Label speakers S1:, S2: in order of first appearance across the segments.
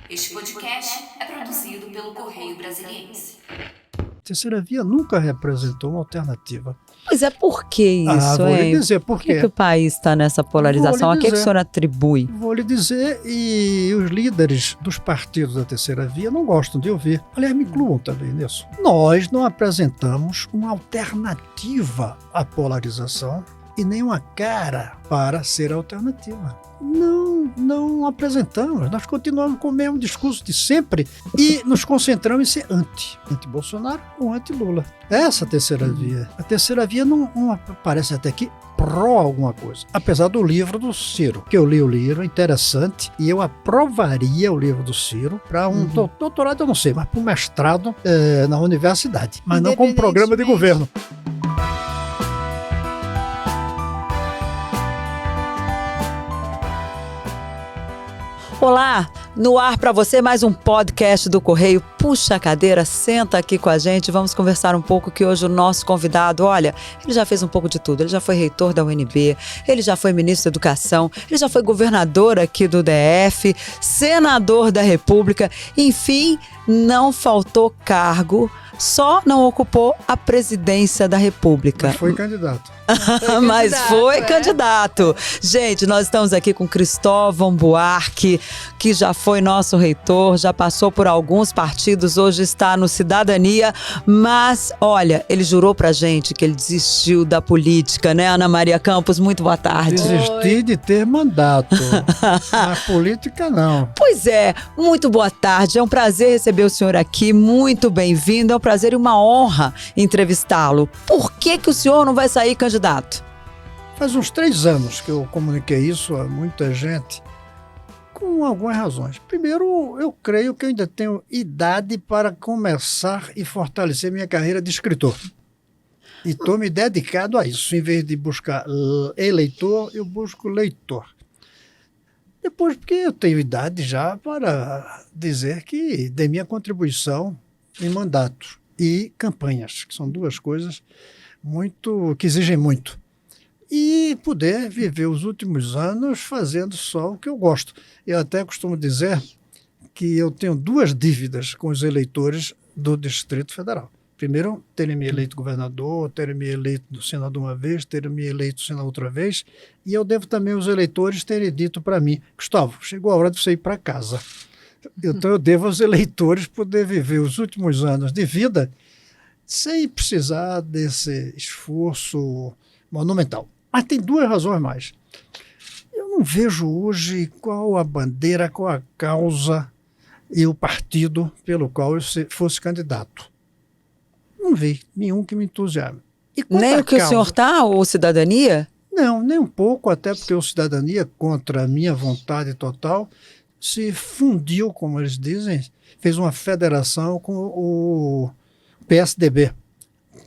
S1: Este podcast é produzido pelo Correio Brasiliense.
S2: A terceira via nunca representou uma alternativa.
S3: Pois é, por que isso,
S2: vou
S3: hein?
S2: lhe dizer por
S3: Por que
S2: quê.
S3: o país está nessa polarização? A que o senhor atribui?
S2: Vou lhe dizer, e os líderes dos partidos da terceira via não gostam de ouvir. Aliás, me incluam também nisso. Nós não apresentamos uma alternativa à polarização e nem uma cara para ser alternativa. Não apresentamos. Nós continuamos com o mesmo discurso de sempre e nos concentramos em ser anti-Bolsonaro ou anti-Lula. Essa é a terceira via. A terceira via não aparece até aqui pró alguma coisa. Apesar do livro do Ciro, que eu li o livro, interessante, e eu aprovaria o livro do Ciro para um doutorado, eu não sei, mas para um mestrado na universidade, mas não como programa de governo.
S3: Olá, no ar para você mais um podcast do Correio. Puxa a cadeira, senta aqui com a gente, vamos conversar um pouco que hoje o nosso convidado, olha, ele já fez um pouco de tudo, ele já foi reitor da UNB, ele já foi ministro da Educação, ele já foi governador aqui do DF, senador da República, enfim, não faltou cargo, só não ocupou a presidência da República.
S2: Mas foi candidato.
S3: Mas foi candidato. Gente, nós estamos aqui com Cristóvão Buarque, que já foi nosso reitor, já passou por alguns partidos, hoje está no Cidadania, mas, olha, ele jurou pra gente que ele desistiu da política, né, Ana Maria Campos? Muito boa tarde.
S2: Desisti de ter mandato, na política não.
S3: Pois é, muito boa tarde, é um prazer receber o senhor aqui, muito bem-vindo, é um prazer e uma honra entrevistá-lo. Por que o senhor não vai sair candidato?
S2: Faz uns 3 anos que eu comuniquei isso a muita gente, com algumas razões. Primeiro, eu creio que eu ainda tenho idade para começar e fortalecer minha carreira de escritor. E estou me dedicado a isso. Em vez de buscar eleitor, eu busco leitor. Depois, porque eu tenho idade já para dizer que dei minha contribuição em mandato e campanhas, que são duas coisas que exigem muito. E poder viver os últimos anos fazendo só o que eu gosto. Eu até costumo dizer que eu tenho 2 dívidas com os eleitores do Distrito Federal. Primeiro, terem me eleito governador, terem me eleito senador uma vez, terem me eleito senador outra vez. E eu devo também aos eleitores terem dito para mim, Gustavo, chegou a hora de você ir para casa. Então eu devo aos eleitores poder viver os últimos anos de vida sem precisar desse esforço monumental. Mas tem 2 razões mais. Eu não vejo hoje qual a bandeira, qual a causa e o partido pelo qual eu fosse candidato. Não vi nenhum que me entusiasme.
S3: Nem o que o senhor está, ou Cidadania?
S2: Não, nem um pouco, até porque o Cidadania, contra a minha vontade total, se fundiu, como eles dizem, fez uma federação com o PSDB,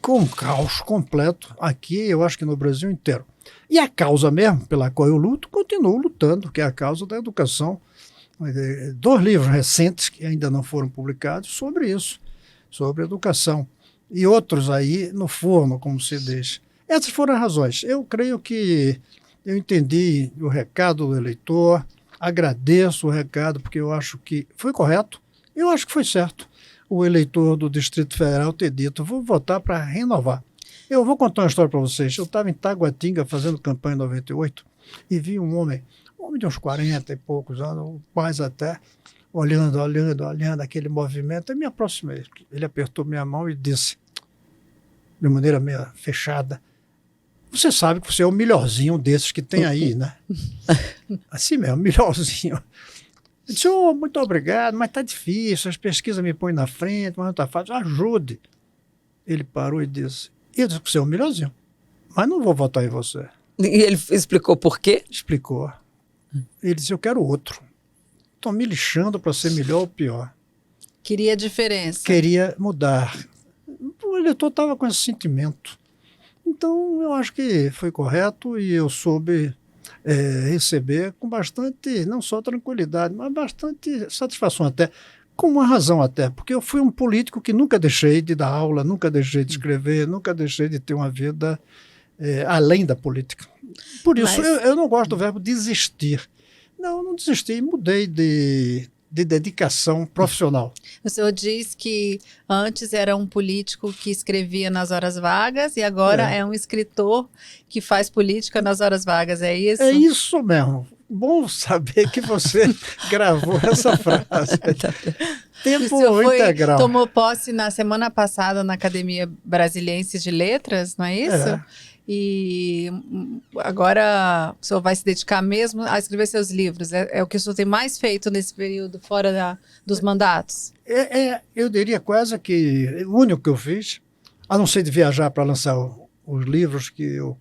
S2: com um caos completo aqui, eu acho que no Brasil inteiro. E a causa mesmo, pela qual eu luto, continuo lutando, que é a causa da educação. 2 livros recentes, que ainda não foram publicados, sobre isso, sobre educação. E outros aí no forno, como se diz. Essas foram as razões. Eu creio que eu entendi o recado do eleitor, agradeço o recado, porque eu acho que foi correto, eu acho que foi certo o eleitor do Distrito Federal ter dito, vou votar para renovar. Eu vou contar uma história para vocês. Eu estava em Taguatinga fazendo campanha em 98 e vi um homem de uns 40 e poucos anos, mais até, olhando aquele movimento, e me aproximei. Ele apertou minha mão e disse, de maneira meio fechada, você sabe que você é o melhorzinho desses que tem aí, né? Assim mesmo, melhorzinho. Eu disse, muito obrigado, mas está difícil, as pesquisas me põem na frente, mas não está fácil, ajude. Ele parou e disse, eu disse que você é o melhorzinho, mas não vou votar em você.
S3: E ele explicou por quê?
S2: Explicou. Ele disse, eu quero outro. Estou me lixando para ser melhor ou pior.
S4: Queria diferença.
S2: Queria mudar. O eleitor estava com esse sentimento. Então, eu acho que foi correto e eu soube receber com bastante, não só tranquilidade, mas bastante satisfação até, com uma razão até, porque eu fui um político que nunca deixei de dar aula, nunca deixei de escrever, nunca deixei de ter uma vida além da política. Por isso, eu não gosto do verbo desistir. Não desisti, mudei de de dedicação profissional.
S4: O senhor diz que antes era um político que escrevia nas horas vagas e agora é um escritor que faz política nas horas vagas, é isso?
S2: É isso mesmo. Bom saber que você gravou essa frase.
S4: O
S2: Tempo
S4: senhor
S2: integral.
S4: tomou posse na semana passada na Academia Brasiliense de Letras, não é isso?
S2: É.
S4: E agora o senhor vai se dedicar mesmo a escrever seus livros. É o que o senhor tem mais feito nesse período, fora dos mandatos?
S2: Eu diria quase que o único que eu fiz, a não ser de viajar para lançar os livros que eu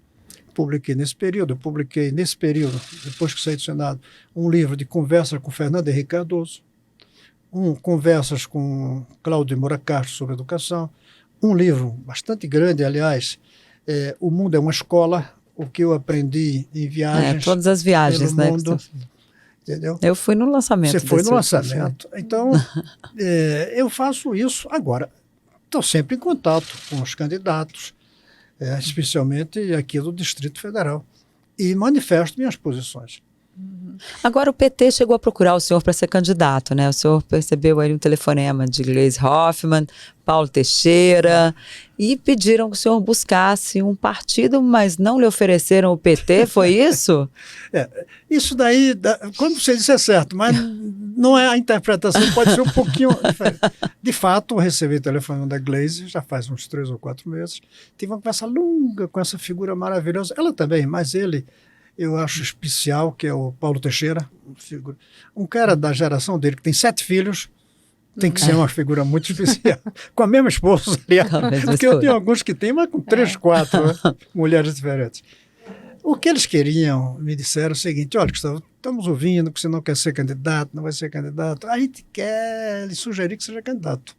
S2: publiquei nesse período. Eu publiquei nesse período, depois que saí do Senado, um livro de conversas com Fernando Henrique Cardoso, conversas com Cláudio Moura Castro sobre educação, um livro bastante grande, aliás, O Mundo é uma Escola, o que eu aprendi em viagens.
S3: Todas as viagens,
S2: pelo
S3: né?
S2: mundo, entendeu?
S3: Eu fui no lançamento.
S2: Você foi
S3: desse
S2: no
S3: outro
S2: lançamento. Então, eu faço isso. Agora, estou sempre em contato com os candidatos, especialmente aqui do Distrito Federal, e manifesto minhas posições.
S3: Agora o PT chegou a procurar o senhor para ser candidato, né? O senhor percebeu aí um telefonema de Gleisi Hoffmann, Paulo Teixeira, e pediram que o senhor buscasse um partido, mas não lhe ofereceram o PT, foi isso?
S2: Isso daí, quando você disse é certo, mas não é a interpretação, pode ser um pouquinho diferente. De fato, eu recebi telefone da Gleisi já faz uns 3 ou 4 meses, tive uma conversa longa com essa figura maravilhosa, ela também, mas ele... Eu acho especial, que é o Paulo Teixeira, um cara da geração dele, que tem 7 filhos, tem que ser uma figura muito especial. Com a mesma esposa, aliás, porque eu tenho alguns que têm, mas com 3, 4 mulheres diferentes. O que eles queriam, me disseram o seguinte: olha, Gustavo, estamos ouvindo que você não quer ser candidato, não vai ser candidato, a gente quer lhe sugerir que seja candidato.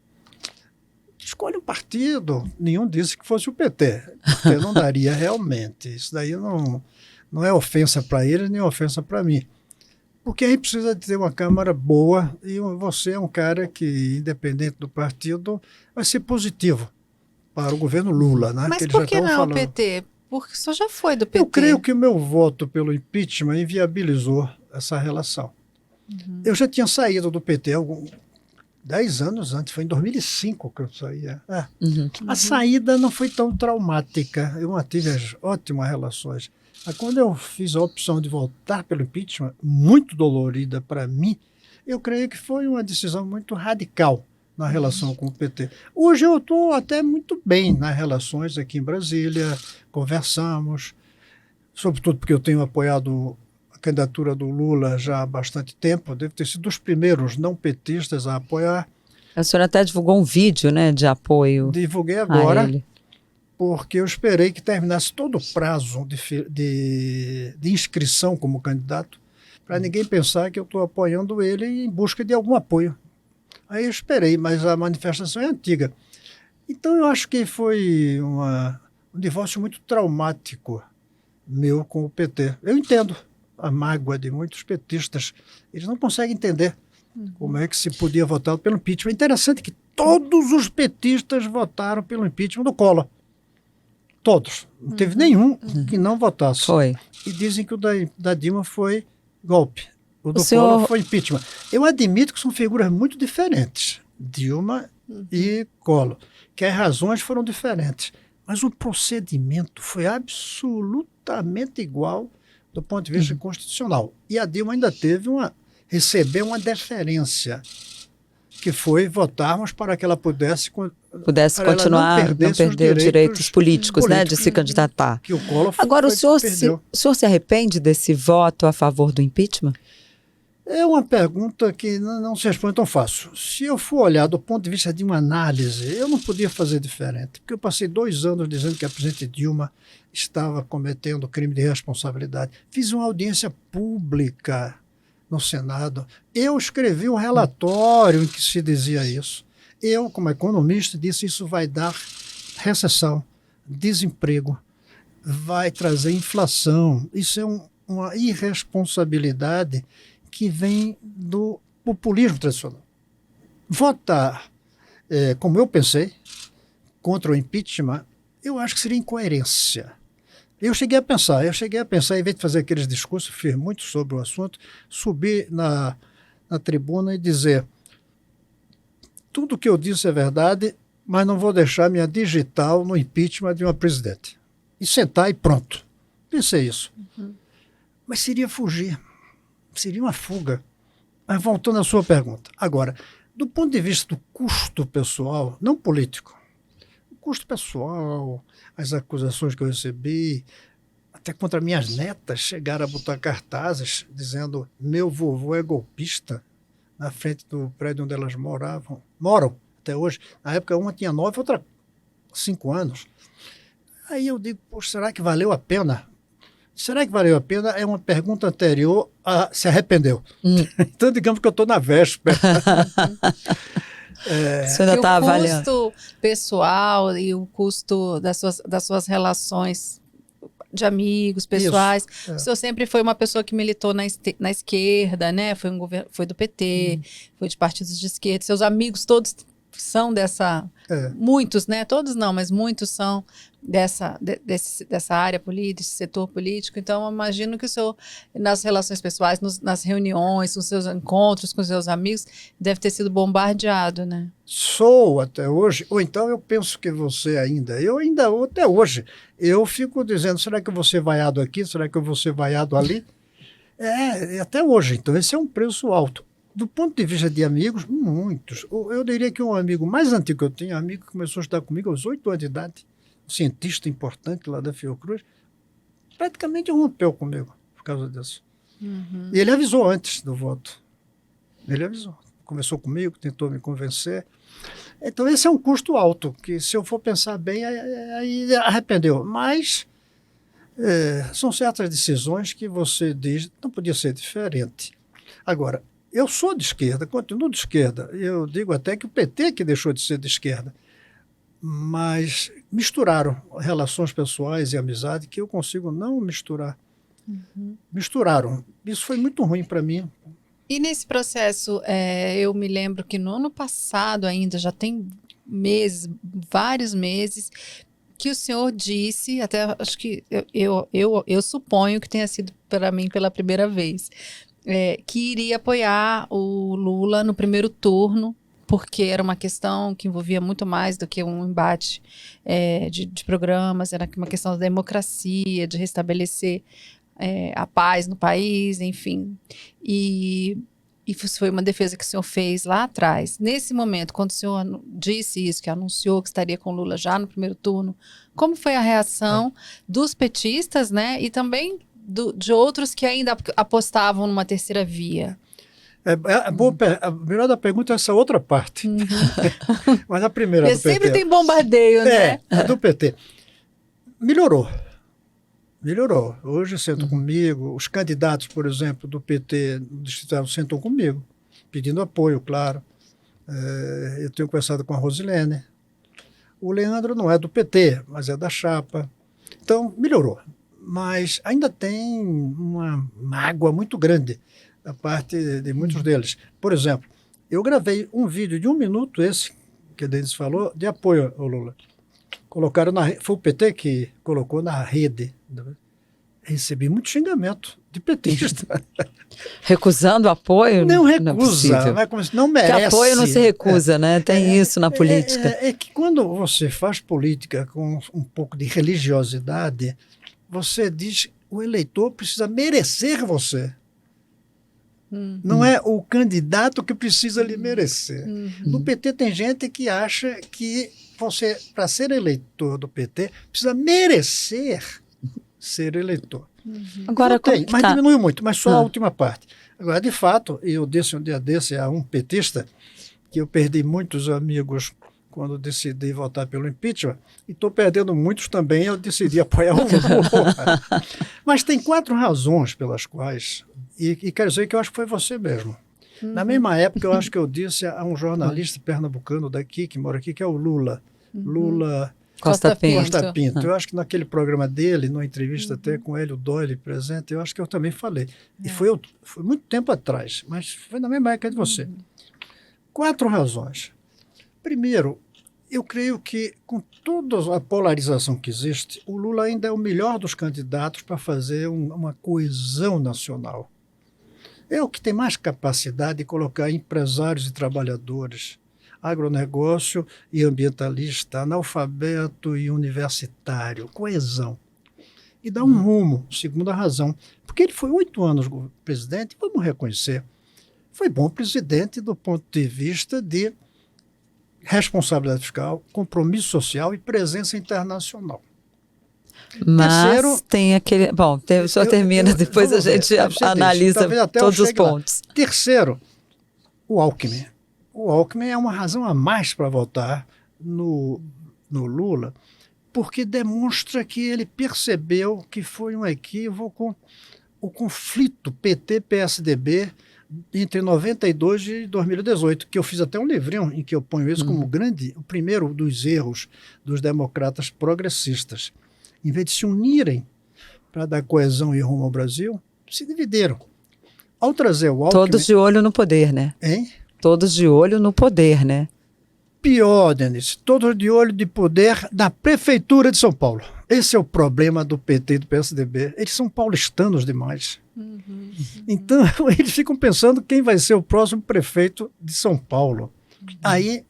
S2: Escolhe um partido. Nenhum disse que fosse o PT. O PT não daria realmente. Isso daí não é ofensa para eles, nem ofensa para mim. Porque a gente precisa de ter uma Câmara boa e você é um cara que, independente do partido, vai ser positivo para o governo Lula. Né?
S4: Mas
S2: que eles
S4: por
S2: já
S4: que
S2: estavam
S4: não o
S2: falando.
S4: PT? Porque o senhor já foi do PT.
S2: Eu creio que o meu voto pelo impeachment inviabilizou essa relação. Eu já tinha saído do PT 10 anos antes, foi em 2005 que eu saía. A saída não foi tão traumática, eu mantive as ótimas relações. Mas quando eu fiz a opção de voltar pelo impeachment, muito dolorida para mim, eu creio que foi uma decisão muito radical na relação com o PT. Hoje eu estou até muito bem nas relações aqui em Brasília, conversamos, sobretudo porque eu tenho apoiado a candidatura do Lula já há bastante tempo, devo ter sido dos primeiros não petistas a apoiar.
S3: A senhora até divulgou um vídeo, né, de apoio.
S2: Divulguei agora,
S3: a ele.
S2: porque eu esperei que terminasse todo o prazo de inscrição como candidato, para ninguém pensar que eu estou apoiando ele em busca de algum apoio. Aí eu esperei, mas a manifestação é antiga. Então eu acho que foi um divórcio muito traumático meu com o PT. Eu entendo a mágoa de muitos petistas. Eles não conseguem entender como é que se podia votar pelo impeachment. É interessante que todos os petistas votaram pelo impeachment do Collor. Todos. Não teve nenhum que não votasse.
S3: Foi.
S2: E dizem que o da Dilma foi golpe. O do
S3: senhor...
S2: Collor foi impeachment. Eu admito que são figuras muito diferentes, Dilma e Collor, que as razões foram diferentes. Mas o procedimento foi absolutamente igual do ponto de vista constitucional. E a Dilma ainda recebeu uma deferência, que foi votarmos para que ela pudesse
S3: continuar, não perder os direitos políticos, né, de se candidatar.
S2: Que o Collor
S3: Agora, o senhor se arrepende desse voto a favor do impeachment?
S2: É uma pergunta que não se responde tão fácil. Se eu for olhar do ponto de vista de uma análise, eu não podia fazer diferente, porque eu passei 2 anos dizendo que a presidente Dilma estava cometendo crime de responsabilidade. Fiz uma audiência pública no Senado. Eu escrevi um relatório em que se dizia isso. Eu, como economista, disse que isso vai dar recessão, desemprego, vai trazer inflação. Isso é uma irresponsabilidade que vem do populismo tradicional. Votar, como eu pensei, contra o impeachment, eu acho que seria incoerência. Eu cheguei a pensar, em vez de fazer aqueles discursos, fiz muito sobre o assunto, subi na tribuna e dizer: tudo que eu disse é verdade, mas não vou deixar minha digital no impeachment de uma presidente. E sentar e pronto. Pensei isso. Mas seria fugir. Seria uma fuga. Mas voltando à sua pergunta. Agora, do ponto de vista do custo pessoal, não político, o custo pessoal, as acusações que eu recebi, até contra minhas netas, chegaram a botar cartazes dizendo: meu vovô é golpista, na frente do prédio onde elas moram até hoje. Na época, uma tinha 9, outra 5 anos. Aí eu digo: poxa, será que valeu a pena? Será que valeu a pena? É uma pergunta anterior a se arrependeu. Então, digamos que eu estou na véspera.
S3: Isso ainda
S4: E
S3: está
S4: o
S3: avaliando.
S4: custo pessoal e o custo das suas relações de amigos, pessoais.
S2: Isso, é.
S4: O senhor sempre foi uma pessoa que militou na esquerda, né? Foi do PT, foi de partidos de esquerda. Seus amigos todos são dessa... Muitos, né? Todos não, mas muitos são dessa área política, desse setor político. Então, eu imagino que o senhor, nas relações pessoais, nas reuniões, nos seus encontros com os seus amigos, deve ter sido bombardeado, né?
S2: Sou até hoje, ou então eu penso que você ainda, até hoje, eu fico dizendo: será que eu vou ser vaiado aqui? Será que eu vou ser vaiado ali? Até hoje. Então, esse é um preço alto. Do ponto de vista de amigos, muitos. Eu diria que um amigo mais antigo que eu tenho, um amigo que começou a estudar comigo aos 8 anos de idade, um cientista importante lá da Fiocruz, praticamente rompeu comigo por causa disso. E ele avisou antes do voto. Ele avisou. Conversou comigo, tentou me convencer. Então, esse é um custo alto, que se eu for pensar bem, aí arrependeu. Mas são certas decisões que você diz: não podia ser diferente. Agora, eu sou de esquerda, continuo de esquerda. Eu digo até que o PT que deixou de ser de esquerda. Mas misturaram relações pessoais e amizade que eu consigo não misturar. Misturaram. Isso foi muito ruim para mim.
S4: E nesse processo, eu me lembro que no ano passado ainda, já tem meses, vários meses, que o senhor disse, até acho que eu suponho que tenha sido para mim pela primeira vez, que iria apoiar o Lula no primeiro turno, porque era uma questão que envolvia muito mais do que um embate de programas, era uma questão da democracia, de restabelecer a paz no país, enfim. E isso foi uma defesa que o senhor fez lá atrás. Nesse momento, quando o senhor disse isso, que anunciou que estaria com Lula já no primeiro turno, como foi a reação dos petistas, né? E também de outros que ainda apostavam numa terceira via?
S2: A melhor da pergunta é essa outra parte. Mas a primeira do PT.
S4: Sempre tem bombardeio, né?
S2: A do PT. Melhorou. Hoje sentam comigo. Os candidatos, por exemplo, do PT no Distrito sentam comigo, pedindo apoio, claro. Eu tenho conversado com a Rosilene. O Leandro não é do PT, mas é da chapa. Então, melhorou. Mas ainda tem uma mágoa muito grande da parte de muitos deles. Por exemplo, eu gravei um vídeo de 1 minuto, esse que a Denise falou, de apoio ao Lula. Colocaram foi o PT que colocou na rede. Recebi muito xingamento de petista.
S3: Recusando apoio?
S2: Não
S3: Não é
S2: recusa,
S3: possível.
S2: não merece.
S3: Porque apoio não se recusa, né? Tem isso na política.
S2: É que quando você faz política com um pouco de religiosidade, você diz que o eleitor precisa merecer você. Não é o candidato que precisa lhe merecer. No PT tem gente que acha que você, para ser eleitor do PT, precisa merecer ser eleitor.
S3: Agora,
S2: tem, mas diminuiu muito, mas só a última parte. Agora, de fato, eu disse um dia desse a um petista que eu perdi muitos amigos quando decidi votar pelo impeachment, e estou perdendo muitos também, eu decidi apoiar o Lula. Mas tem 4 razões pelas quais, e quero dizer que eu acho que foi você mesmo. Na mesma época, eu acho que eu disse a um jornalista pernambucano daqui, que mora aqui, que é o Lula. Lula
S3: Costa Pinto.
S2: Costa Pinto. Eu acho que naquele programa dele, numa entrevista até com Hélio Doyle presente, eu acho que eu também falei. E foi muito tempo atrás, mas foi na mesma época de você. 4 razões. Primeiro, eu creio que, com toda a polarização que existe, o Lula ainda é o melhor dos candidatos para fazer uma coesão nacional. é o que tem mais capacidade de colocar empresários e trabalhadores, agronegócio e ambientalista, analfabeto e universitário, coesão. E dá um rumo, segunda razão. Porque ele foi 8 anos presidente, vamos reconhecer, foi bom presidente do ponto de vista de responsabilidade fiscal, compromisso social e presença internacional.
S3: Mas
S2: Terceiro,
S3: tem aquele... Bom, só termina, depois a
S2: vamos ver,
S3: gente
S2: deve ser
S3: analisa
S2: talvez até eu
S3: todos os
S2: chegue lá.
S3: pontos.
S2: Terceiro, o Alckmin. O Alckmin é uma razão a mais para votar no Lula, porque demonstra que ele percebeu que foi um equívoco o conflito PT-PSDB entre 92 e 2018, que eu fiz até um livrinho em que eu ponho isso como o primeiro dos erros dos democratas progressistas. Em vez de se unirem para dar coesão e rumo ao Brasil, se dividiram. Ao trazer o Alckmin...
S3: Todos de olho no poder, né?
S2: Hein?
S3: Todos de olho no poder, né?
S2: Pior, Denise, todos de olho de poder da Prefeitura de São Paulo. Esse é o problema do PT e do PSDB. Eles são paulistanos demais. Então, eles ficam pensando quem vai ser o próximo prefeito de São Paulo. Aí,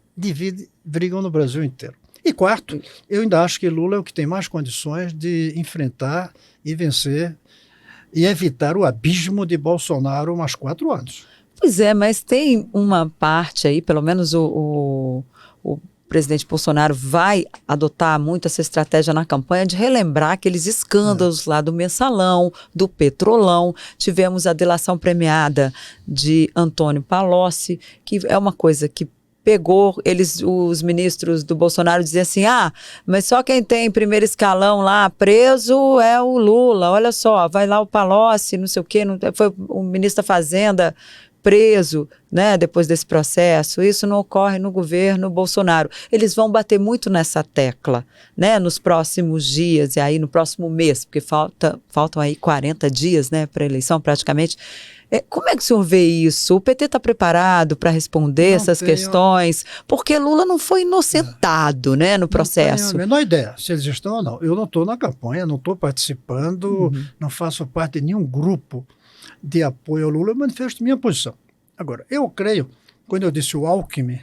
S2: brigam no Brasil inteiro. E quarto, eu ainda acho que Lula é o que tem mais condições de enfrentar e vencer e evitar o abismo de Bolsonaro mais 4 anos.
S3: Pois é, mas tem uma parte aí, pelo menos o presidente Bolsonaro vai adotar muito essa estratégia na campanha de relembrar aqueles escândalos lá do Mensalão, do Petrolão. Tivemos a delação premiada de Antônio Palocci, que é uma coisa que pegou, os ministros do Bolsonaro diziam assim, mas só quem tem primeiro escalão lá preso é o Lula, olha só, vai lá o Palocci, não sei o quê, foi o ministro da Fazenda preso, né, depois desse processo. Isso não ocorre no governo Bolsonaro. Eles vão bater muito nessa tecla, né, nos próximos dias e aí no próximo mês, porque faltam aí 40 dias, né, para a eleição praticamente. Como é que o senhor vê isso? O PT está preparado para responder essas questões? Porque Lula não foi inocentado, né, no processo.
S2: Não tenho a menor ideia se eles estão ou não. Eu não estou na campanha, não estou participando, não faço parte de nenhum grupo de apoio ao Lula, eu manifesto minha posição. Agora, eu creio, quando eu disse o Alckmin,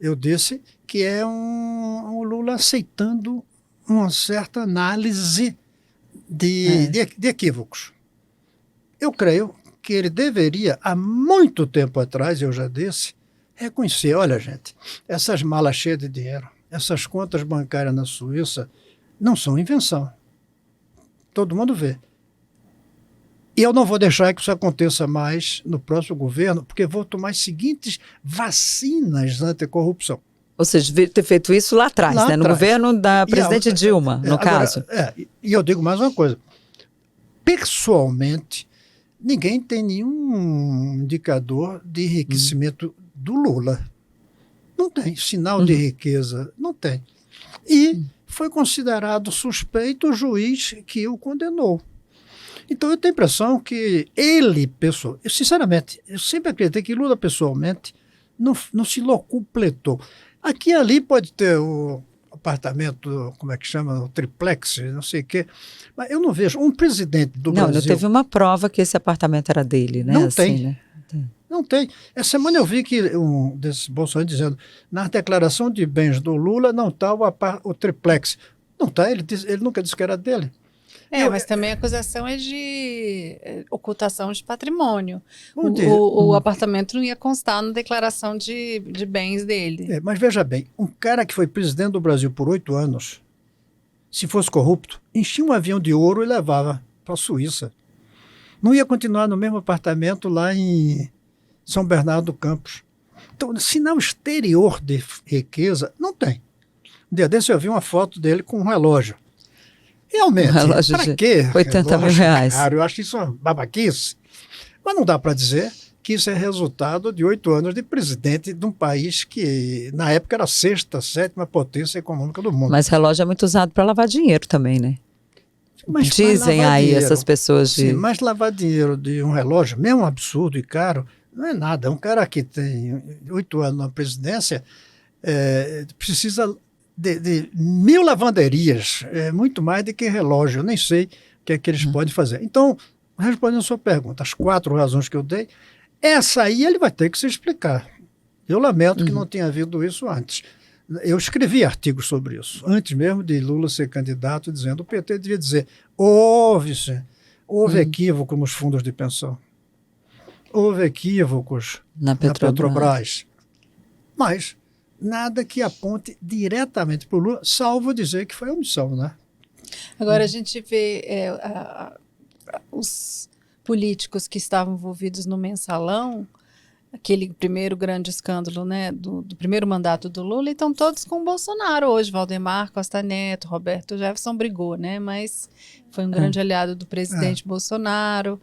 S2: eu disse que é um Lula aceitando uma certa análise de equívocos. Eu creio que ele deveria, há muito tempo atrás, eu já disse, reconhecer, olha gente, essas malas cheias de dinheiro, essas contas bancárias na Suíça, não são invenção. Todo mundo vê. E eu não vou deixar que isso aconteça mais no próximo governo, porque vou tomar as seguintes vacinas anticorrupção.
S3: Ou seja, devia ter feito isso lá atrás, né? No governo da presidente Dilma, no caso.
S2: E eu digo mais uma coisa. Pessoalmente, ninguém tem nenhum indicador de enriquecimento do Lula. Não tem. Sinal de riqueza, não tem. E foi considerado suspeito o juiz que o condenou. Então eu tenho a impressão que ele, sinceramente, eu sempre acreditei que Lula pessoalmente não se locupletou. Aqui e ali pode ter o apartamento, como é que chama, o triplex, não sei o quê, mas eu não vejo um presidente do Brasil...
S3: Não teve uma prova que esse apartamento era dele, né?
S2: Não
S3: assim,
S2: tem.
S3: Né?
S2: Não tem. Essa semana eu vi que um desses Bolsonaro dizendo na declaração de bens do Lula não está o triplex. Não está, ele nunca disse que era dele.
S4: Mas também a acusação é de ocultação de patrimônio. O apartamento não ia constar na declaração de bens dele.
S2: Mas veja bem, um cara que foi presidente do Brasil por 8 anos, se fosse corrupto, enchia um avião de ouro e levava para a Suíça. Não ia continuar no mesmo apartamento lá em São Bernardo do Campos. Então, sinal exterior de riqueza, não tem. Um dia desse eu vi uma foto dele com um relógio. Realmente, para quê?
S3: 80 mil reais.
S2: Cara, eu acho isso uma babaquice. Mas não dá para dizer que isso é resultado de 8 anos de presidente de um país que, na época, era a 6ª, 7ª potência econômica do mundo.
S3: Mas relógio é muito usado para lavar dinheiro também, né?
S2: Mas
S3: dizem aí
S2: dinheiro,
S3: essas pessoas de...
S2: Sim, mas lavar dinheiro de um relógio, mesmo absurdo e caro, não é nada. Um cara que tem 8 anos na presidência precisa... De 1000 lavanderias, muito mais do que relógio, eu nem sei o que é que eles podem fazer. Então, respondendo a sua pergunta, as 4 razões que eu dei, essa aí ele vai ter que se explicar. Eu lamento que não tenha havido isso antes. Eu escrevi artigos sobre isso, antes mesmo de Lula ser candidato, dizendo que o PT devia dizer, houve equívoco nos fundos de pensão, houve equívocos
S3: Na
S2: na
S3: Petrobras.
S2: Petrobras, mas nada que aponte diretamente para o Lula, salvo dizer que foi omissão, né?
S4: Agora a gente vê os políticos que estavam envolvidos no mensalão, aquele primeiro grande escândalo, né, do primeiro mandato do Lula, e estão todos com o Bolsonaro hoje. Valdemar Costa Neto, Roberto Jefferson brigou, né, mas foi um grande aliado do presidente Bolsonaro.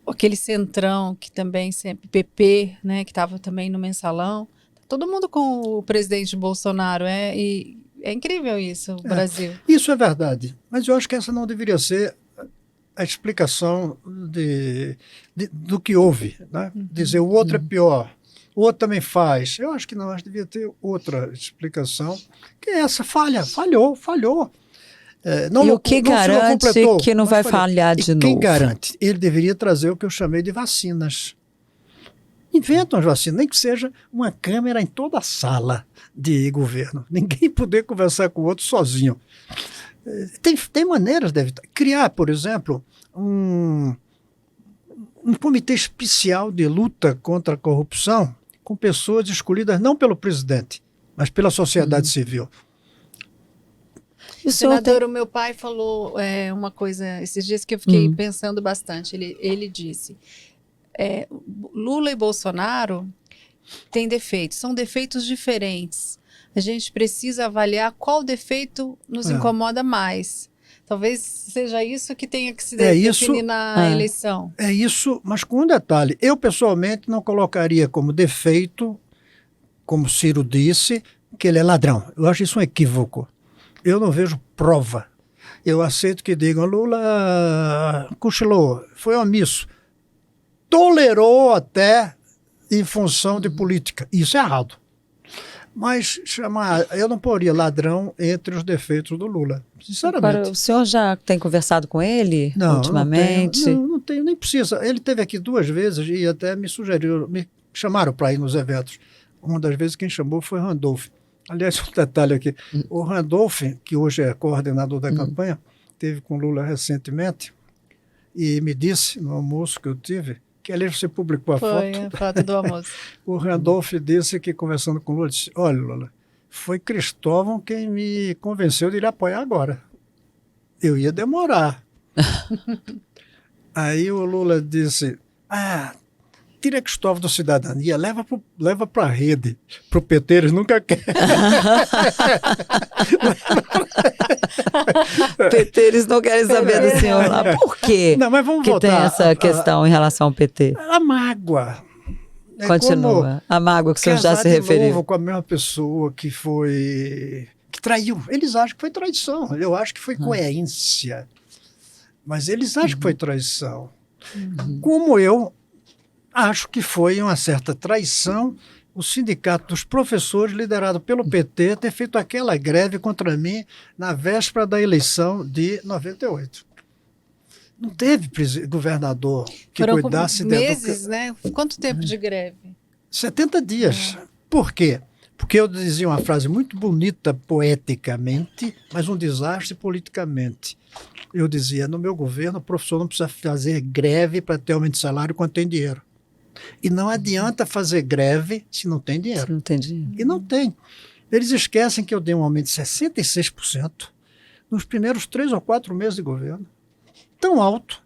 S4: Aquele centrão que também sempre, PP, né, que estava também no mensalão. Todo mundo com o presidente Bolsonaro, e é incrível isso, o Brasil.
S2: Isso é verdade, mas eu acho que essa não deveria ser a explicação do que houve, né? Dizer o outro é pior, o outro também faz. Eu acho que não, acho que devia ter outra explicação, que é essa, falhou.
S3: E o que garante que não vai falhar de
S2: Quem
S3: novo?
S2: garante? Ele deveria trazer o que eu chamei de vacinas. Inventam as vacinas, nem que seja uma câmera em toda a sala de governo. Ninguém poder conversar com o outro sozinho. Tem maneiras de evitar. Criar, por exemplo, um comitê especial de luta contra a corrupção com pessoas escolhidas não pelo presidente, mas pela sociedade civil.
S3: E o senhor
S4: Senador, o meu pai falou uma coisa esses dias que eu fiquei pensando bastante. Ele disse, Lula e Bolsonaro têm defeitos, são defeitos diferentes. A gente precisa avaliar qual defeito nos incomoda mais. Talvez seja isso que tenha que se definir na eleição.
S2: É isso, mas com um detalhe. Eu, pessoalmente, não colocaria como defeito, como Ciro disse, que ele é ladrão. Eu acho isso um equívoco. Eu não vejo prova. Eu aceito que digam, Lula cochilou, foi omisso, tolerou até em função de política. Isso é errado. Mas eu não poria ladrão entre os defeitos do Lula, sinceramente.
S3: Agora, o senhor já tem conversado com ele ultimamente?
S2: Não tenho, nem precisa. Ele esteve aqui 2 vezes e até me sugeriu, me chamaram para ir nos eventos. Uma das vezes quem chamou foi Randolph. Aliás, um detalhe aqui. O Randolph, que hoje é coordenador da campanha, esteve com Lula recentemente e me disse, no almoço que eu tive, que aliás você publicou a foto.
S4: Foi a foto do almoço.
S2: O Randolph disse que, conversando com o Lula, disse, olha, Lula, foi Cristóvão quem me convenceu de lhe apoiar agora. Eu ia demorar. Aí o Lula disse, tira Cristóvão do Cidadania, leva para a rede. Para o PT eles nunca querem.
S3: PT, eles não querem saber do senhor lá. Por quê?
S2: Não, mas vamos
S3: que
S2: voltar.
S3: Tem essa questão em relação ao PT?
S2: A mágoa.
S3: Continua. A mágoa que o senhor já se
S2: casar de
S3: referiu.
S2: novo com a mesma pessoa que traiu. Eles acham que foi traição. Eu acho que foi coerência. Mas eles acham que foi traição. Como eu acho que foi uma certa traição o sindicato dos professores, liderado pelo PT, ter feito aquela greve contra mim na véspera da eleição de 98. Não teve governador que
S4: Foram
S2: cuidasse
S4: meses, né? Quanto tempo de greve?
S2: 70 dias. Por quê? Porque eu dizia uma frase muito bonita poeticamente, mas um desastre politicamente. Eu dizia, no meu governo, o professor não precisa fazer greve para ter aumento de salário quando tem dinheiro. E não adianta fazer greve se não tem dinheiro.
S3: Não tem dinheiro.
S2: E não tem. Eles esquecem que eu dei um aumento de 66% nos primeiros 3 ou 4 meses de governo. Tão alto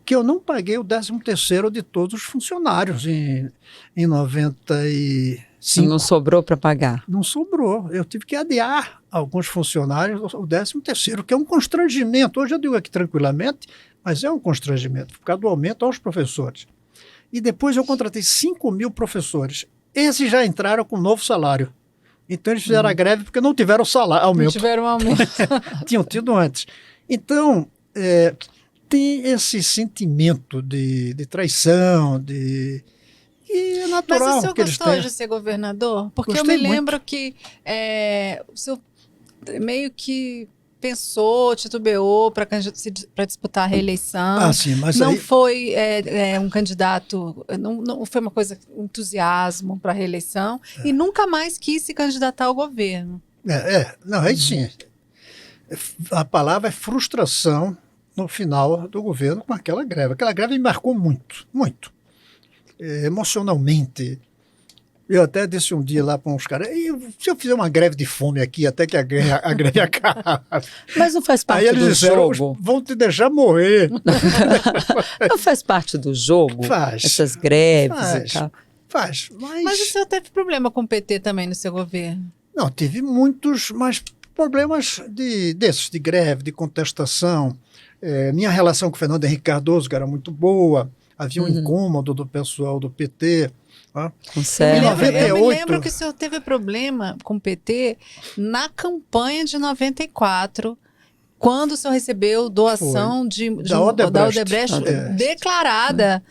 S2: que eu não paguei o 13º de todos os funcionários em 95.
S3: Não sobrou para pagar.
S2: Não sobrou. Eu tive que adiar alguns funcionários o 13º, que é um constrangimento. Hoje eu digo aqui tranquilamente, mas é um constrangimento, por causa do aumento aos professores. E depois eu contratei 5.000 professores. Esses já entraram com novo salário. Então eles fizeram a greve porque não tiveram salário, aumento.
S4: Não tiveram aumento.
S2: Tinham tido antes. Então, tem esse sentimento de traição, e é natural.
S4: Mas o senhor
S2: que eles
S4: gostou
S2: tenham.
S4: de ser governador? Porque
S2: Gostei
S4: eu me lembro que o senhor meio que pensou, titubeou para disputar a reeleição.
S2: Sim, mas
S4: não
S2: aí...
S4: foi um candidato, não foi uma coisa, um entusiasmo para a reeleição, e nunca mais quis se candidatar ao governo.
S2: Não, aí sim. A palavra é frustração no final do governo com aquela greve. Aquela greve me marcou muito, muito. Emocionalmente. Eu até disse um dia lá para uns caras, se eu fizer uma greve de fome aqui até que a greve acabe.
S3: Mas não faz parte
S2: Aí eles
S3: do
S2: disseram,
S3: jogo?
S2: vão te deixar morrer.
S3: Não faz parte do jogo?
S2: Faz.
S3: Essas greves e tal?
S2: Faz.
S4: Mas o senhor teve problema com o PT também no seu governo?
S2: Não, tive muitos, mas problemas desses, de greve, de contestação. Minha relação com o Fernando Henrique Cardoso, que era muito boa, havia um incômodo do pessoal do PT.
S3: Com certo.
S4: Eu me lembro que o senhor teve problema com o PT na campanha de 94, quando o senhor recebeu doação da Odebrecht declarada,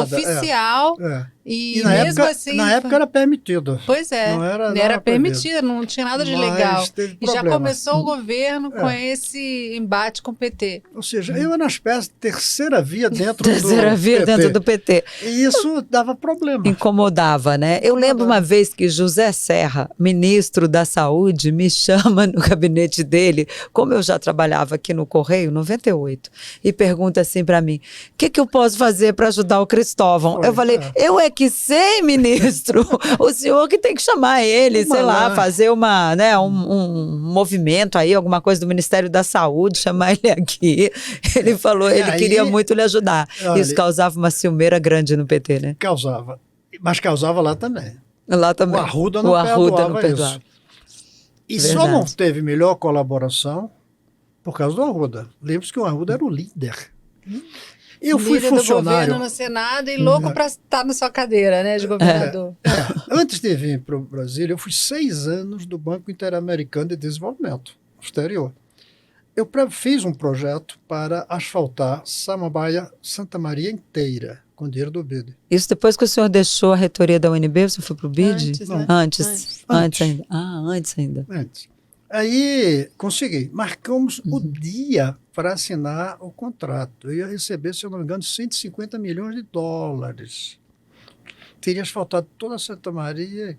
S4: oficial. E mesmo assim.
S2: Na época era permitido.
S4: Pois é.
S2: Não
S4: era permitido, não tinha nada de legal. E já começou o governo com esse embate com o PT.
S2: Ou seja, eu era uma espécie de terceira via dentro
S3: do PT.
S2: E isso dava problema.
S3: Incomodava, né? Eu lembro uma vez que José Serra, ministro da Saúde, me chama no gabinete dele, como eu já trabalhava aqui no Correio, 98, e pergunta assim para mim, o que eu posso fazer para ajudar o Cristóvão? Eu falei, eu que sei, ministro, o senhor que tem que chamar ele, sei lá, fazer um movimento aí, alguma coisa do Ministério da Saúde, chamar ele aqui. Ele falou, ele queria muito lhe ajudar.
S2: Olha,
S3: isso causava uma ciumeira grande no PT, né?
S2: Causava, mas causava lá também.
S3: Lá também.
S2: O Arruda não perdoava. E verdade. Só não teve melhor colaboração por causa do Arruda. Lembre-se que o Arruda era o líder. Eu fui funcionário
S4: do governo no Senado e louco para estar na sua cadeira, né, de governador.
S2: Antes de vir para o Brasil, eu fui 6 anos do Banco Interamericano de Desenvolvimento Exterior. Eu fiz um projeto para asfaltar Samambaia, Santa Maria inteira, com dinheiro do BID.
S3: Isso depois que o senhor deixou a reitoria da UNB, você foi para o BID?
S4: Antes, né?
S3: Antes ainda. Antes ainda.
S2: Antes. Aí consegui. Marcamos o dia para assinar o contrato. Eu ia receber, se eu não me engano, 150 milhões de dólares. Teria asfaltado toda a Santa Maria.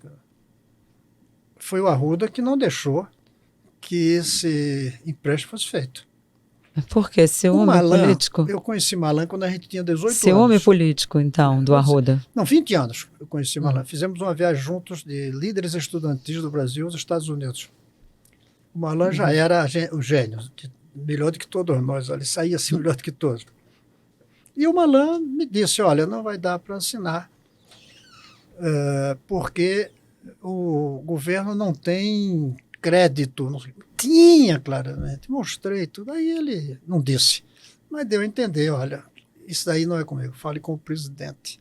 S2: Foi o Arruda que não deixou que esse empréstimo fosse feito.
S3: Por quê? Ciúme político?
S2: Eu conheci Malan quando a gente tinha 18 anos.
S3: Ciúme político, então, do Arruda?
S2: Não, 20 anos eu conheci Malan. Fizemos uma viagem juntos de líderes estudantis do Brasil aos Estados Unidos. O Malan já era o gênio, melhor do que todos nós, ele saía assim melhor do que todos. E o Malan me disse, olha, não vai dar para assinar, porque o governo não tem crédito. Tinha, claramente, mostrei tudo, aí ele não disse, mas deu a entender, olha, isso daí não é comigo, fale com o presidente.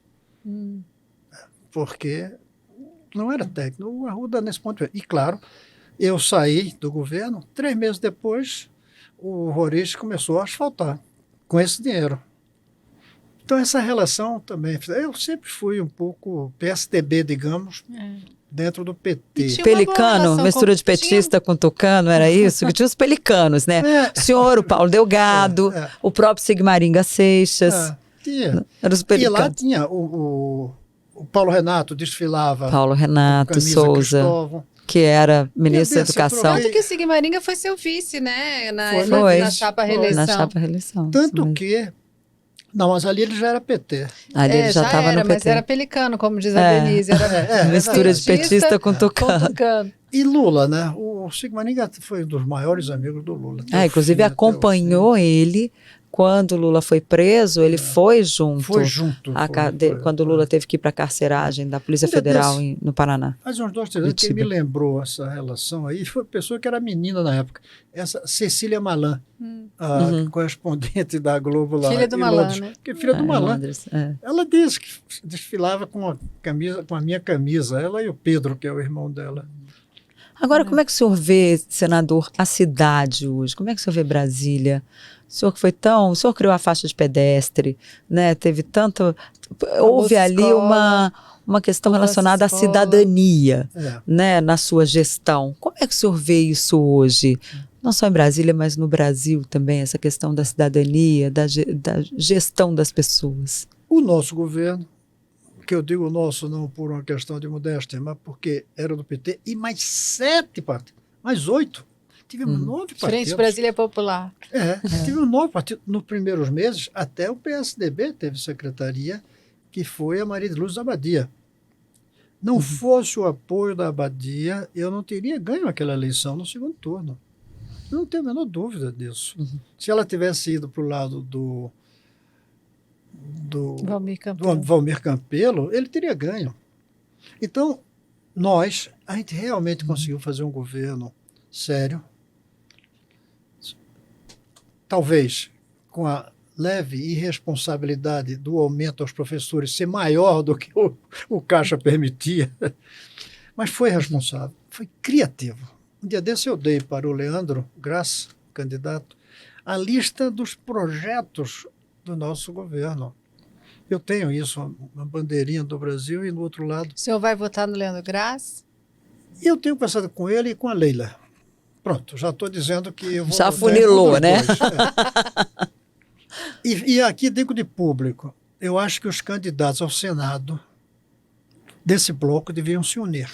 S2: Porque não era técnico, o Arruda nesse ponto. E claro, eu saí do governo, 3 meses depois, o Roriz começou a asfaltar com esse dinheiro. Então, essa relação também. Eu sempre fui um pouco PSDB, digamos, dentro do PT.
S3: Pelicano, mistura de petista com tucano, era isso? Que tinha os pelicanos, né? O senhor, o Paulo Delgado, o próprio Sigmaringa Seixas.
S2: Tinha.
S3: Era os pelicanos.
S2: E lá tinha o Paulo Renato, desfilava.
S3: Paulo Renato Souza.
S2: Cristóvão.
S3: Que era ministro da Educação.
S4: Tanto que o Sigmaringa foi seu vice, né? Na chapa reeleição.
S3: Na chapa reeleição.
S2: Tanto que... Não, mas ali ele já era PT.
S3: Ali ele já estava no PT.
S4: Mas era pelicano, como diz a Denise. Era
S3: mistura de petista com tucano.
S2: E Lula, né? O Sigmaringa foi um dos maiores amigos do Lula.
S3: Inclusive acompanhou ele quando o Lula foi preso, ele foi junto.
S2: Foi junto.
S3: Quando o Lula teve que ir para a carceragem da Polícia Federal no Paraná.
S2: Faz uns 2, 3 anos, quem me lembrou essa relação aí foi uma pessoa que era menina na época. Essa Cecília Malan, a correspondente da Globo lá.
S4: Filha do Malan, né?
S2: Filha do Malan. Ela disse que desfilava com a minha camisa, ela e o Pedro, que é o irmão dela.
S3: Agora, como é que o senhor vê, senador, a cidade hoje? Como é que o senhor vê Brasília? O senhor que foi o senhor criou a faixa de pedestre, né? Teve tanto... Houve ali uma questão relacionada à cidadania, né? Na sua gestão. Como é que o senhor vê isso hoje? não só em Brasília, mas no Brasil também, essa questão da cidadania, da gestão das pessoas?
S2: O nosso governo, que eu digo nosso não por uma questão de modéstia, mas porque era do PT, e mais 7 partidos, mais 8. Tivemos 9 partidos.
S4: Frente Brasília Popular.
S2: Tivemos 9 partidos. Nos primeiros meses, até o PSDB teve secretaria, que foi a Maria de Lourdes Abadia. Não fosse o apoio da Abadia, eu não teria ganho aquela eleição no segundo turno. Eu não tenho a menor dúvida disso. Se ela tivesse ido para o lado do Valmir Campelo, ele teria ganho. Então, a gente realmente conseguiu fazer um governo sério, talvez com a leve irresponsabilidade do aumento aos professores ser maior do que o Caixa permitia, mas foi responsável, foi criativo. Um dia desse eu dei para o Leandro Graça, candidato, a lista dos projetos do nosso governo. Eu tenho isso, uma bandeirinha do Brasil, e no outro lado...
S4: O senhor vai votar no Leandro Graça?
S2: Eu tenho conversado com ele e com a Leila. Pronto, já estou dizendo que eu vou...
S3: Já funilou, né?
S2: E aqui digo de público, eu acho que os candidatos ao Senado desse bloco deviam se unir.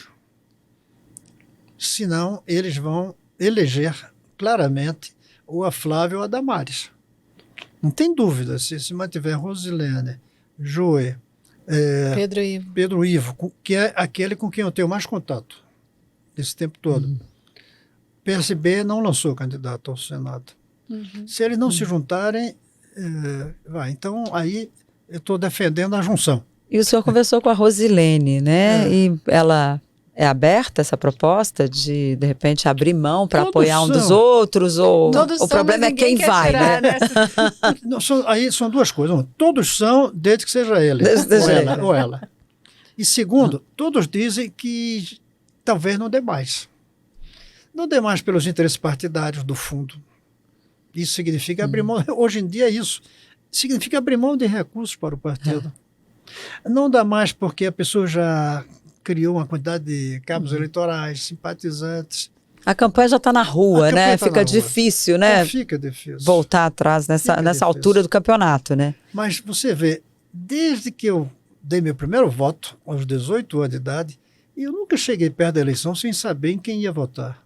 S2: Senão, eles vão eleger claramente ou a Flávia ou a Damares. Não tem dúvida, se mantiver Rosilene, Joê, Pedro Ivo, que é aquele com quem eu tenho mais contato esse tempo todo. PSB não lançou candidato ao Senado. Se eles não se juntarem, então aí eu estou defendendo a junção.
S3: E o senhor conversou com a Rosilene, né? E ela é aberta, essa proposta de repente, abrir mão para apoiar um dos outros? Ou o problema é quem vai,
S4: tirar,
S3: né?
S2: Aí são duas coisas. Todos são, desde que seja ele, ou ela. E segundo, todos dizem que talvez não dê mais. Não dê mais pelos interesses partidários do fundo. Isso significa abrir mão, hoje em dia é isso, significa abrir mão de recursos para o partido. Não dá mais porque a pessoa já criou uma quantidade de cabos eleitorais, simpatizantes.
S3: A campanha já está na rua, né? Fica difícil, né?
S2: Fica difícil.
S3: Voltar atrás nessa altura do campeonato, né?
S2: Mas você vê, desde que eu dei meu primeiro voto, aos 18 anos de idade, eu nunca cheguei perto da eleição sem saber em quem ia votar.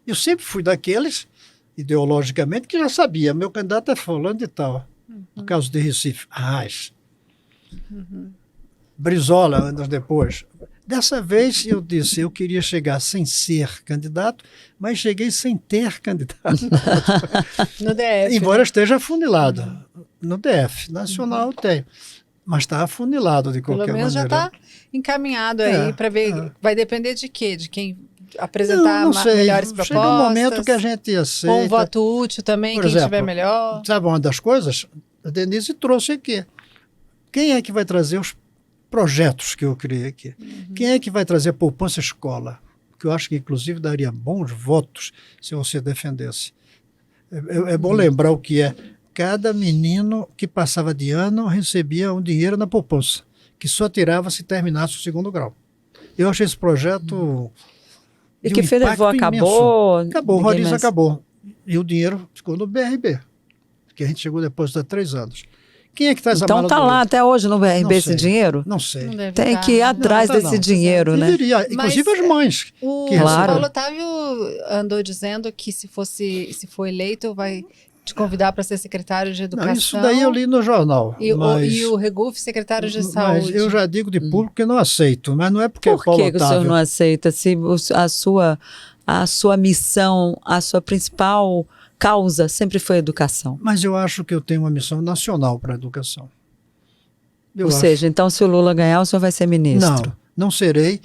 S2: Eu sempre fui daqueles, ideologicamente, que já sabia, meu candidato é fulano de tal. No caso de Recife, Arraes. Brizola, anos depois. Dessa vez eu disse, eu queria chegar sem ser candidato, mas cheguei sem ter candidato.
S4: No DF.
S2: Embora esteja afunilado. No DF, nacional eu tenho. Mas está afunilado de qualquer maneira.
S4: Pelo menos já está encaminhado aí para ver. Vai depender de quê? De quem apresentar
S2: não sei.
S4: melhores propostas?
S2: Chega um momento que a gente aceita.
S4: Com um voto útil também,
S2: Por
S4: quem
S2: exemplo,
S4: tiver melhor.
S2: Sabe uma das coisas? A Denise trouxe aqui. Quem é que vai trazer os projetos que eu criei aqui? Quem é que vai trazer a poupança escola? Que eu acho que, inclusive, daria bons votos se você defendesse. É bom lembrar o que é. Cada menino que passava de ano recebia um dinheiro na poupança, que só tirava se terminasse o 2º grau. Eu achei esse projeto...
S3: E que Federval acabou?
S2: Acabou, o Roriz acabou. E o dinheiro ficou no BRB, que a gente chegou depois de 3 anos. Quem é que traz a mala?
S3: Então tá lá até hoje no BRB esse dinheiro?
S2: Não sei.
S3: Tem que ir atrás desse dinheiro, né?
S2: Deveria, inclusive as mães.
S4: O Paulo Otávio andou dizendo que se for eleito vai te convidar para ser secretário de Educação.
S2: Não, isso daí eu li no jornal.
S4: E o Regufe, secretário de Saúde.
S2: Mas eu já digo de público que não aceito, mas não é porque
S3: Por
S2: Paulo
S3: que o senhor não aceita? Se a sua missão, a sua principal causa sempre foi a educação.
S2: Mas eu acho que eu tenho uma missão nacional para a educação.
S3: Ou seja, então se o Lula ganhar, o senhor vai ser ministro?
S2: Não serei.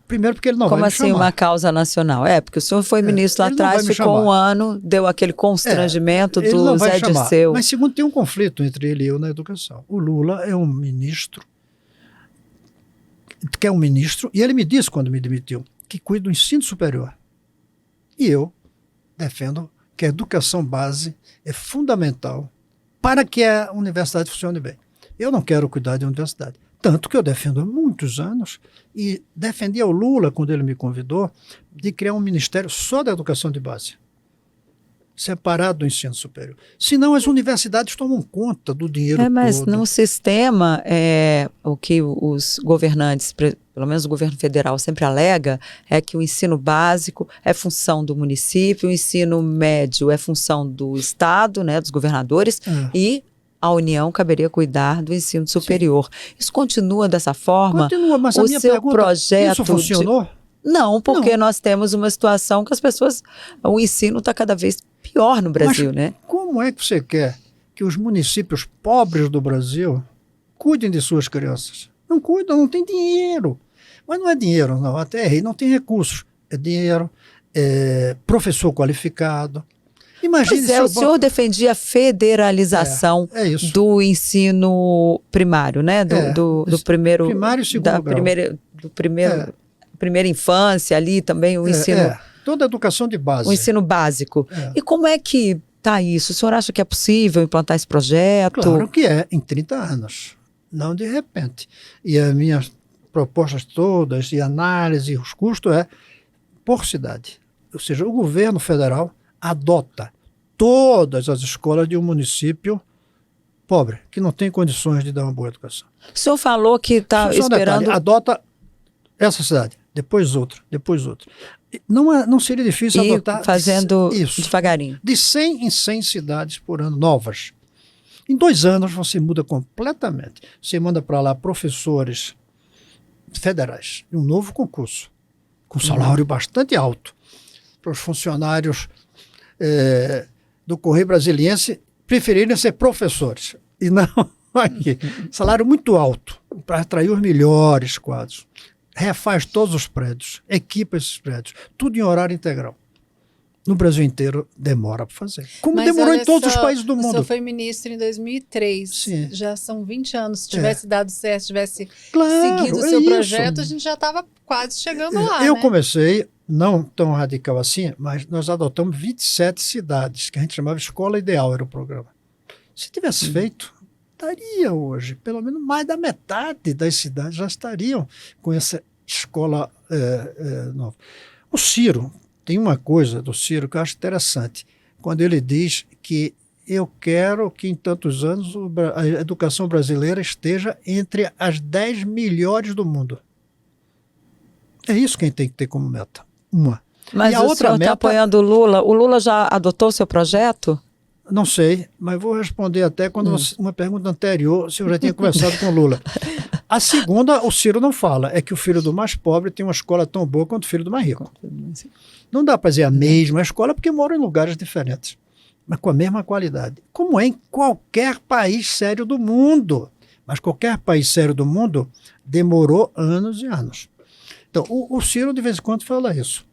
S2: Primeiro porque ele não
S3: vai me chamar. Como assim uma causa nacional? Porque o senhor foi ministro lá atrás, ficou um ano, deu aquele constrangimento do Zé Dirceu.
S2: Mas segundo, tem um conflito entre ele e eu na educação. O Lula é um ministro, e ele me disse quando me demitiu, que cuida do ensino superior. E eu defendo que a educação base é fundamental para que a universidade funcione bem. Eu não quero cuidar de universidade. Tanto que eu defendo há muitos anos e defendi ao Lula, quando ele me convidou, de criar um ministério só da educação de base. separado do ensino superior. Senão as universidades tomam conta do dinheiro
S3: Mas
S2: todo.
S3: no sistema, o que os governantes, pelo menos o governo federal, sempre alega é que o ensino básico é função do município, o ensino médio é função do Estado, né, dos governadores, e a União caberia cuidar do ensino superior. Isso continua dessa forma?
S2: Continua, mas a
S3: O
S2: minha
S3: seu
S2: pergunta,
S3: projeto
S2: isso funcionou?
S3: Não, porque nós temos uma situação que o ensino está cada vez pior no Brasil, né?
S2: Como é que você quer que os municípios pobres do Brasil cuidem de suas crianças? Não cuidam, não tem dinheiro. Mas não é dinheiro, não. Até errei, não tem recursos. É dinheiro, é professor qualificado. Imagine
S3: Pois o senhor defendia a federalização
S2: do
S3: ensino primário, né? Do primeiro.
S2: Primário e segundo grau.
S3: Primeira infância ali também, o ensino.
S2: Toda a educação de base.
S3: O ensino básico. E como é que está isso? O senhor acha que é possível implantar esse projeto?
S2: Claro que é, em 30 anos. Não de repente. E as minhas propostas todas, e análise, os custos, por cidade. Ou seja, o governo federal adota todas as escolas de um município pobre, que não tem condições de dar uma boa educação.
S3: O senhor falou que está esperando...
S2: Detalhe, adota essa cidade, depois outra, depois outra. Não seria difícil adotar...
S3: fazendo isso, devagarinho.
S2: De 100 em 100 cidades por ano, novas. Em 2 anos você muda completamente. Você manda para lá professores federais, um novo concurso, com salário bastante alto, para os funcionários do Correio Brasiliense preferirem ser professores. E não aqui. Salário muito alto, para atrair os melhores quadros. Refaz todos os prédios, equipa esses prédios, tudo em horário integral. No Brasil inteiro demora para fazer. Como demorou em todos os países do mundo.
S4: O senhor foi ministro em 2003.
S2: Sim.
S4: Já são 20 anos. Se tivesse dado certo, se tivesse
S2: Claro,
S4: seguido o seu projeto, a gente já estava quase chegando lá.
S2: Eu
S4: né?
S2: comecei, não tão radical assim, mas nós adotamos 27 cidades, que a gente chamava Escola Ideal, era o programa. Se tivesse feito, estaria hoje, pelo menos mais da metade das cidades já estariam com essa escola nova. O Ciro, tem uma coisa do Ciro que eu acho interessante, quando ele diz que eu quero que em tantos anos a educação brasileira esteja entre as 10 melhores do mundo. É isso que a gente tem que ter como meta. Uma.
S3: Mas
S2: e a
S3: o
S2: outra
S3: senhor está apoiando o Lula. O Lula já adotou o seu projeto?
S2: Não sei, mas vou responder até quando uma pergunta anterior, se eu já tinha conversado com o Lula. A segunda, o Ciro não fala, é que o filho do mais pobre tem uma escola tão boa quanto o filho do mais rico. Não dá para dizer a mesma escola, porque moram em lugares diferentes, mas com a mesma qualidade. Como é em qualquer país sério do mundo. Mas qualquer país sério do mundo demorou anos e anos. Então, o Ciro de vez em quando fala isso.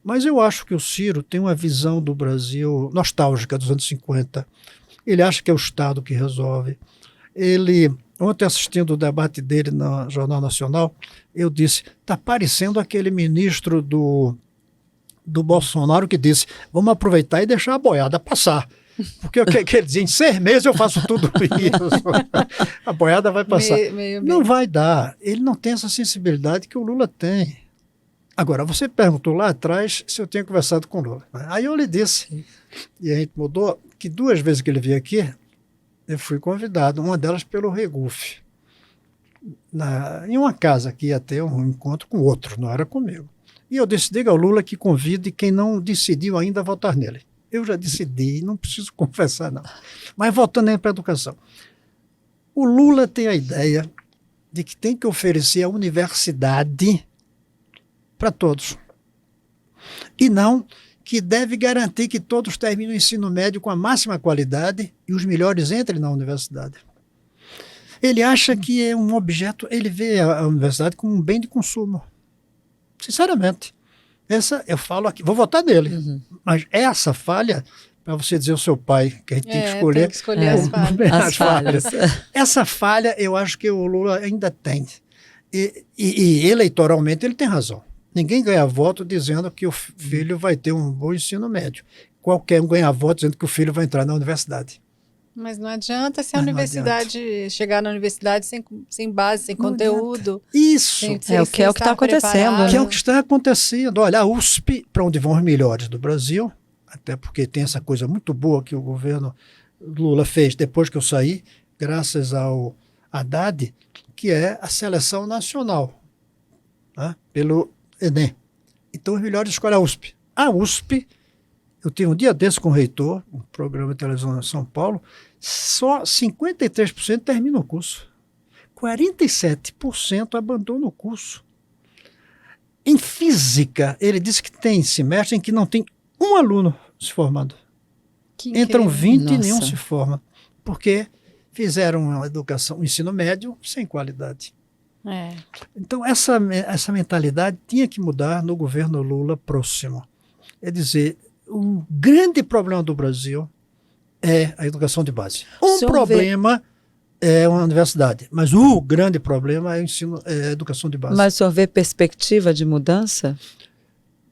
S2: Mas eu acho que o Ciro tem uma visão do Brasil nostálgica dos anos 50. Ele acha que é o Estado que resolve. Ontem, assistindo o debate dele no Jornal Nacional, eu disse, está parecendo aquele ministro do Bolsonaro que disse, vamos aproveitar e deixar a boiada passar. Porque o que ele dizia, em 6 meses eu faço tudo isso. A boiada vai passar. Não vai dar. Ele não tem essa sensibilidade que o Lula tem. Agora, você perguntou lá atrás se eu tinha conversado com o Lula. Aí eu lhe disse, e a gente mudou, que 2 vezes que ele veio aqui, eu fui convidado, uma delas pelo Regufe, em uma casa que ia ter um encontro com outro, não era comigo. E eu disse, diga ao Lula que convide quem não decidiu ainda votar nele. Eu já decidi, não preciso confessar não. Mas voltando para a educação. O Lula tem a ideia de que tem que oferecer a universidade para todos. E não que deve garantir que todos terminem o ensino médio com a máxima qualidade e os melhores entrem na universidade. Ele acha que é um objeto, ele vê a universidade como um bem de consumo. Sinceramente. Eu falo aqui, vou votar nele, mas essa falha, para você dizer ao seu pai, que a gente tem que escolher,
S4: tem que escolher as
S3: falhas.
S2: Essa falha eu acho que o Lula ainda tem. E eleitoralmente ele tem razão. Ninguém ganha voto dizendo que o filho vai ter um bom ensino médio. Qualquer um ganha voto dizendo que o filho vai entrar na universidade.
S4: Mas não adianta se a universidade chegar na universidade sem base, sem conteúdo.
S2: Isso.
S3: É o que está acontecendo.
S2: Que é o que está acontecendo. Olha, a USP, para onde vão os melhores do Brasil, até porque tem essa coisa muito boa que o governo Lula fez depois que eu saí, graças ao Haddad, que é a seleção nacional, né, pelo Enem. Então, os melhores escolhem a USP. A USP, eu tive um dia desse com o reitor, um programa de televisão em São Paulo, só 53% termina o curso. 47% abandona o curso. Em física, ele disse que tem semestre em que não tem um aluno se formando. Entram 20 e nenhum se forma. Porque fizeram uma educação, um ensino médio sem qualidade. Então, essa mentalidade tinha que mudar no governo Lula próximo. É dizer, o grande problema do Brasil é a educação de base. Um problema é uma universidade, mas o grande problema é o ensino, é a educação de base.
S3: Mas o senhor vê perspectiva de mudança?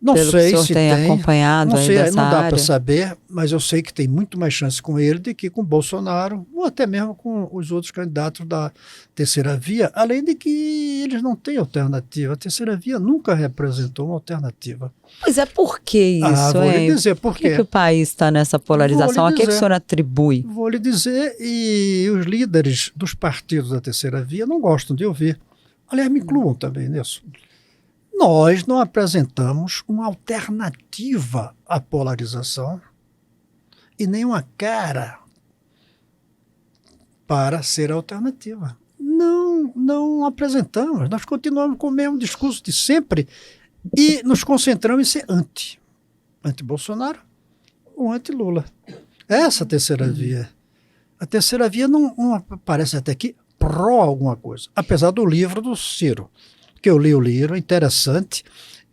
S2: Não
S3: Pelo
S2: sei
S3: que o senhor
S2: se
S3: tem
S2: tem,
S3: acompanhado
S2: não
S3: aí
S2: sei,
S3: dessa
S2: não dá
S3: área?
S2: para saber, mas eu sei que tem muito mais chance com ele do que com Bolsonaro, ou até mesmo com os outros candidatos da terceira via, além de que eles não têm alternativa. A terceira via nunca representou uma alternativa.
S3: Pois é, por que isso,
S2: vou lhe
S3: hein?
S2: dizer por
S3: Por que
S2: quê.
S3: o país está nessa polarização? A que o senhor atribui?
S2: Vou lhe dizer, e os líderes dos partidos da terceira via não gostam de ouvir. Aliás, me incluam também nisso. Nós não apresentamos uma alternativa à polarização e nem uma cara para ser alternativa. Não apresentamos. Nós continuamos com o mesmo discurso de sempre e nos concentramos em ser anti-Bolsonaro ou anti-Lula. Essa terceira via. A terceira via não aparece até aqui pró alguma coisa, apesar do livro do Ciro, que eu li o livro, interessante,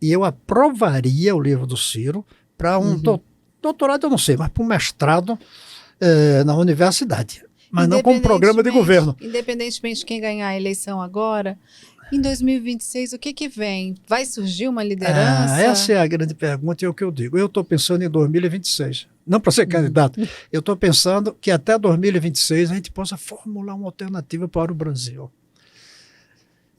S2: e eu aprovaria o livro do Ciro para um doutorado, eu não sei, mas para um mestrado na universidade, mas não como programa de governo.
S4: Independentemente de quem ganhar a eleição agora, em 2026, o que vem? Vai surgir uma liderança?
S2: Essa é a grande pergunta e é o que eu digo. Eu estou pensando em 2026, não para ser candidato, eu estou pensando que até 2026 a gente possa formular uma alternativa para o Brasil.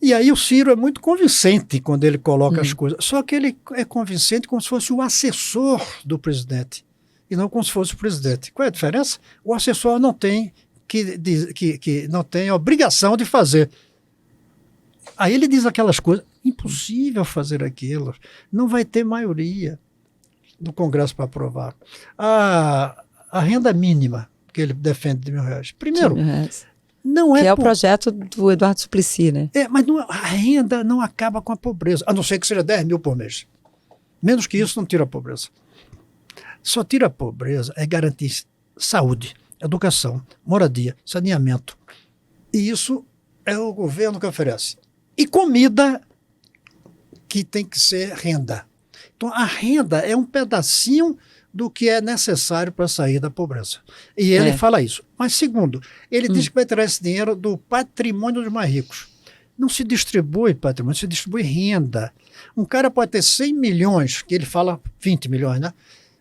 S2: E aí o Ciro é muito convincente quando ele coloca as coisas. Só que ele é convincente como se fosse o assessor do presidente e não como se fosse o presidente. Qual é a diferença? O assessor não tem não tem a obrigação de fazer. Aí ele diz aquelas coisas, impossível fazer aquilo, não vai ter maioria no Congresso para aprovar. A renda mínima que ele defende de R$1.000. Primeiro, não é
S3: que é o projeto do Eduardo Suplicy, né?
S2: Mas a renda não acaba com a pobreza, a não ser que seja 10 mil por mês. Menos que isso não tira a pobreza. Só tira a pobreza é garantir saúde, educação, moradia, saneamento. E isso é o governo que oferece. E comida, que tem que ser renda. Então a renda é um pedacinho do que é necessário para sair da pobreza. E ele fala isso. Mas segundo, ele diz que vai tirar esse dinheiro do patrimônio dos mais ricos. Não se distribui patrimônio, se distribui renda. Um cara pode ter 100 milhões, que ele fala 20 milhões, né?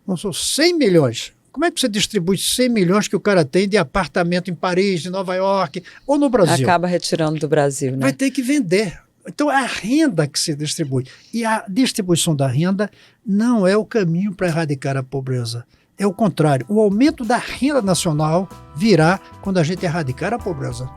S2: Não são 100 milhões. Como é que você distribui 100 milhões que o cara tem de apartamento em Paris, em Nova York ou no Brasil?
S3: Acaba retirando do Brasil, né?
S2: Vai ter que vender. Então, é a renda que se distribui. E a distribuição da renda não é o caminho para erradicar a pobreza. É o contrário. O aumento da renda nacional virá quando a gente erradicar a pobreza.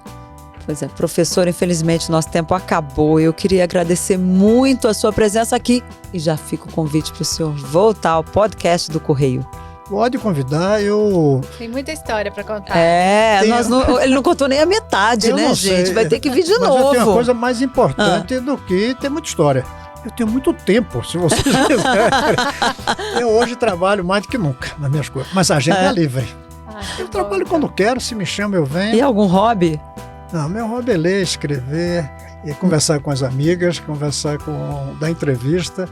S3: Pois é, professor, infelizmente nosso tempo acabou. Eu queria agradecer muito a sua presença aqui e já fica o convite para o senhor voltar ao podcast do Correio.
S2: Pode convidar,
S4: Tem muita história para contar.
S3: Ele não contou nem a metade,
S2: eu
S3: né,
S2: não
S3: gente?
S2: sei.
S3: Vai ter que vir de
S2: Mas
S3: novo.
S2: eu tenho uma coisa mais importante do que ter muita história. Eu tenho muito tempo, se vocês quiserem. Eu hoje trabalho mais do que nunca nas minhas coisas. Mas a agenda é livre. Eu trabalho quando quero, se me chama eu venho.
S3: E algum hobby?
S2: Não, meu hobby é ler, escrever, conversar com as amigas, dar entrevista.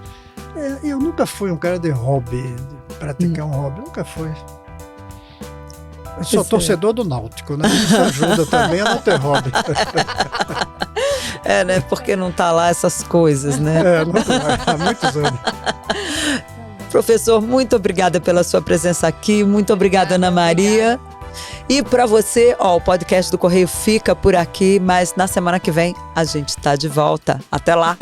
S2: Eu nunca fui um cara de hobby, de praticar um hobby, nunca fui. Eu sou torcedor do Náutico, né? Isso ajuda também a não ter hobby.
S3: Né? Porque não tá lá essas coisas, né?
S2: Há muitos anos.
S3: Professor, muito obrigada pela sua presença aqui. Muito obrigada, Ana Maria. E para você, o podcast do Correio fica por aqui, mas na semana que vem a gente está de volta. Até lá!